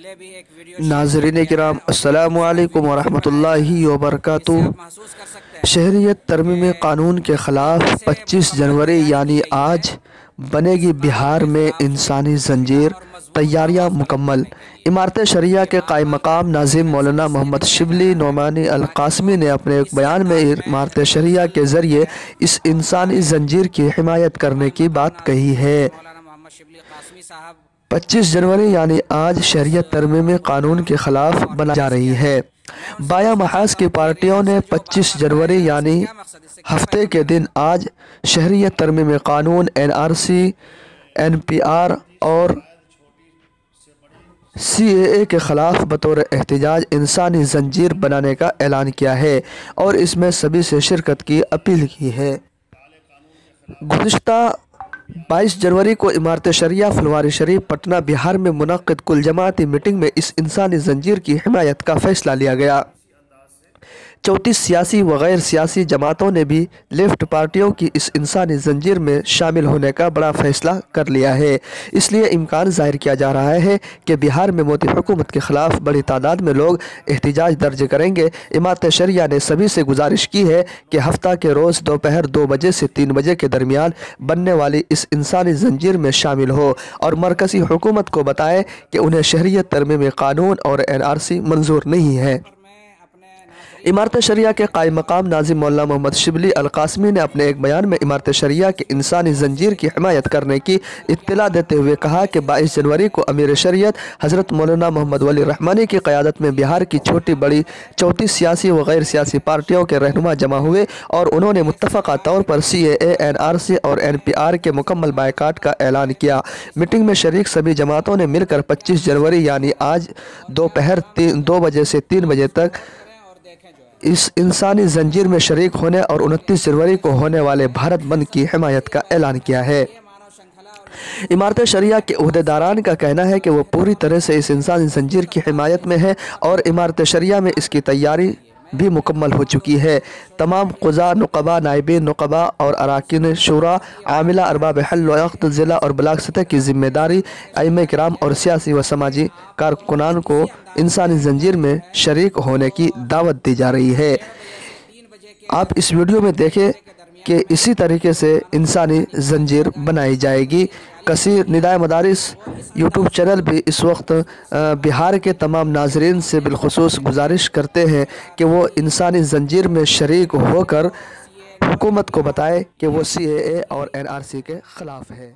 ناظرین کرام السلام علیکم ورحمۃ اللہ وبرکاتہ۔ شہریت ترمیمی قانون کے خلاف 25 جنوری یعنی آج بنے گی بہار میں انسانی زنجیر، تیاریاں مکمل۔ امارت شریعہ کے قائم مقام ناظم مولانا محمد شبلی نعمانی القاسمی نے اپنے ایک بیان میں امارت شریعہ کے ذریعے اس انسانی زنجیر کی حمایت کرنے کی بات کہی ہے۔ 25 جنوری یعنی آج شہریت ترمیمی قانون کے خلاف بنائی جا رہی ہے۔ بایاں محاذ کی پارٹیوں نے 25 جنوری یعنی ہفتے کے دن آج شہریت ترمیمی قانون NRC، NPR اور CAA کے خلاف بطور احتجاج انسانی زنجیر بنانے کا اعلان کیا ہے اور اس میں سبھی سے شرکت کی اپیل کی ہے۔ گزشتہ 22 جنوری کو امارت شریعہ فلواری شریف پٹنہ بہار میں منعقد کل جماعتی میٹنگ میں اس انسانی زنجیر کی حمایت کا فیصلہ لیا گیا۔ 34 سیاسی و غیر سیاسی جماعتوں نے بھی لیفٹ پارٹیوں کی اس انسانی زنجیر میں شامل ہونے کا بڑا فیصلہ کر لیا ہے۔ اس لیے امکان ظاہر کیا جا رہا ہے کہ بہار میں مودی حکومت کے خلاف بڑی تعداد میں لوگ احتجاج درج کریں گے۔ امارت شریعہ نے سبھی سے گزارش کی ہے کہ ہفتہ کے روز دوپہر 2 بجے سے 3 بجے کے درمیان بننے والی اس انسانی زنجیر میں شامل ہو اور مرکزی حکومت کو بتائے کہ انہیں شہریت ترمیمی قانون اور NRC منظور نہیں ہے۔ امارت شریعہ کے قائم مقام ناظم مولانا محمد شبلی القاسمی نے اپنے ایک بیان میں امارت شریعہ کے انسانی زنجیر کی حمایت کرنے کی اطلاع دیتے ہوئے کہا کہ 22 جنوری کو امیر شریعت حضرت مولانا محمد ولی رحمانی کی قیادت میں بہار کی چھوٹی بڑی 34 سیاسی و غیر سیاسی پارٹیوں کے رہنما جمع ہوئے اور انہوں نے متفقہ طور پر CAA، NRC اور NPR کے مکمل بائیکاٹ کا اعلان کیا۔ میٹنگ میں شریک سبھی جماعتوں نے مل کر 25 جنوری یعنی آج دوپہر 2 بجے سے 3 بجے تک اس انسانی زنجیر میں شریک ہونے اور 29 جنوری کو ہونے والے بھارت بند کی حمایت کا اعلان کیا ہے۔ امارت شریعہ کے عہدیداران کا کہنا ہے کہ وہ پوری طرح سے اس انسانی زنجیر کی حمایت میں ہے اور امارت شریعہ میں اس کی تیاری بھی مکمل ہو چکی ہے۔ تمام قضاء، نقباء، نائبین نقباء اور اراکین شورا، عاملہ، ارباب حل و عقد، ضلع اور بلاک سطح کی ذمہ داری ائمہ کرام اور سیاسی و سماجی کارکنان کو انسانی زنجیر میں شریک ہونے کی دعوت دی جا رہی ہے۔ آپ اس ویڈیو میں دیکھیں کہ اسی طریقے سے انسانی زنجیر بنائی جائے گی۔ کثیر ندائے مدارس یوٹیوب چینل بھی اس وقت بہار کے تمام ناظرین سے بالخصوص گزارش کرتے ہیں کہ وہ انسانی زنجیر میں شریک ہو کر حکومت کو بتائے کہ وہ CAA اور NRC کے خلاف ہے۔